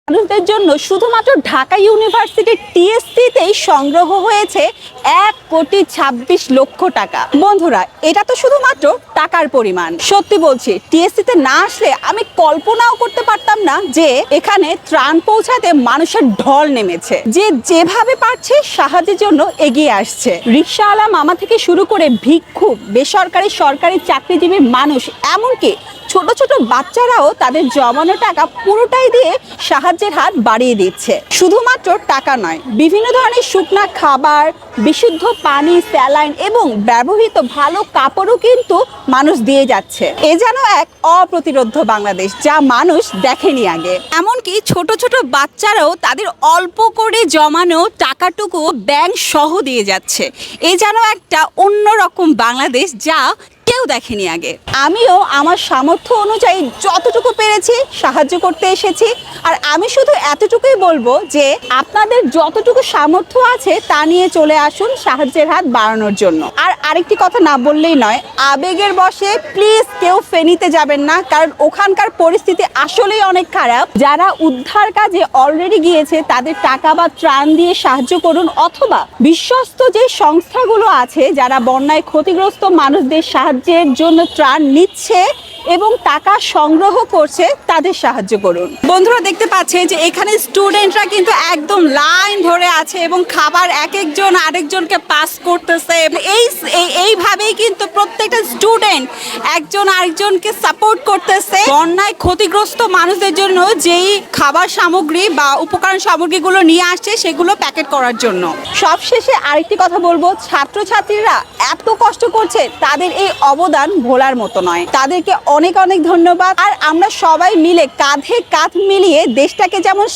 মানুষদের জন্য শুধুমাত্র ঢাকা ইউনিভার্সিটির টিএসসিতেই সংগ্রহ হয়েছে 1,26,00,000 টাকা। বন্ধুরা, এটা তো শুধুমাত্র টাকার পরিমাণ। সত্যি বলছি, টিএসসিতে না আসলে আমি কল্পনাও করতে পারতাম না যে এখানে ত্রাণ পৌঁছাতে মানুষের ঢল নেমেছে, যে যেভাবে পারছে সাহায্যের জন্য এগিয়ে আসছে। রিকশাওয়ালা মামা থেকে শুরু করে ভিক্ষুক, বেসরকারি সরকারি চাকরিজীবী মানুষ, এমনকি ছোট ছোট বাচ্চারাও তাদের জমানো টাকা পুরোটাই দিয়ে সাহায্যের হাত বাড়িয়ে দিচ্ছে। শুধুমাত্র টাকা নয়, বিভিন্ন ধরনের শুকনা খাবার, বিশুদ্ধ পানি, স্যালাইন এবং ব্যবহৃত ভালো কাপড়ও কিন্তু মানুষ দিয়ে যাচ্ছে। এ যেন এক অপ্রতিরোধ্য বাংলাদেশ, যা মানুষ দেখেনি আগে। এমনকি ছোট ছোট বাচ্চারাও তাদের অল্প করে জমানো টাকাটুকু ব্যাংক সহ দিয়ে যাচ্ছে। এ যেন একটা অন্যরকম বাংলাদেশ, যা কেউ দেখেনি আগে। আমিও আমার সামর্থ্য অনুযায়ী যতটুকু পেরেছি সাহায্য করতে এসেছি। আর আমি শুধু এতটুকুই বলবো যে আপনাদের যতটুকু সামর্থ্য আছে তা নিয়ে চলে আসুন সাহায্যের হাত বাড়ানোর জন্য। আর আরেকটি কথা না বললেই নয়, আবেগের বশে প্লিজ কেউ ফেনীতে যাবেন না, কারণ ওখানকার পরিস্থিতি আসলেই অনেক খারাপ। যারা উদ্ধার কাজে অলরেডি গিয়েছে তাদের টাকা বা ত্রাণ দিয়ে সাহায্য করুন, অথবা বিশ্বস্ত যে সংস্থাগুলো আছে যারা বন্যায় ক্ষতিগ্রস্ত মানুষদের সাহায্যের জন্য ত্রাণ নিচ্ছে এবং টাকা সংগ্রহ করছে তাদের সাহায্য করুন। বন্ধুরা, দেখতে পাচ্ছেন যে এখানে স্টুডেন্টরা কিন্তু একদম লাইন ধরে আছে এবং খাবার এক একজন আরেকজনকে পাস করতেছে। এইভাবেই কিন্তু প্রত্যেকটা স্টুডেন্ট একজন আরেকজনকে সাপোর্ট করতেছে বন্যায় ক্ষতিগ্রস্ত মানুষদের জন্য যেই খাবার সামগ্রী বা উপকরণ সামগ্রীগুলো নিয়ে আসছে সেগুলো প্যাকেট করার জন্য। সবশেষে আরেকটি কথা বলবো, ছাত্রছাত্রীরা এত কষ্ট করছে, তাদের এই অবদান ভোলার মতো নয়। তাদেরকে অনেক অনেক ধন্যবাদ। আর আমরা সবাই মিলে কাঁধে কাঁধ মিলিয়ে দেশটাকে যেমন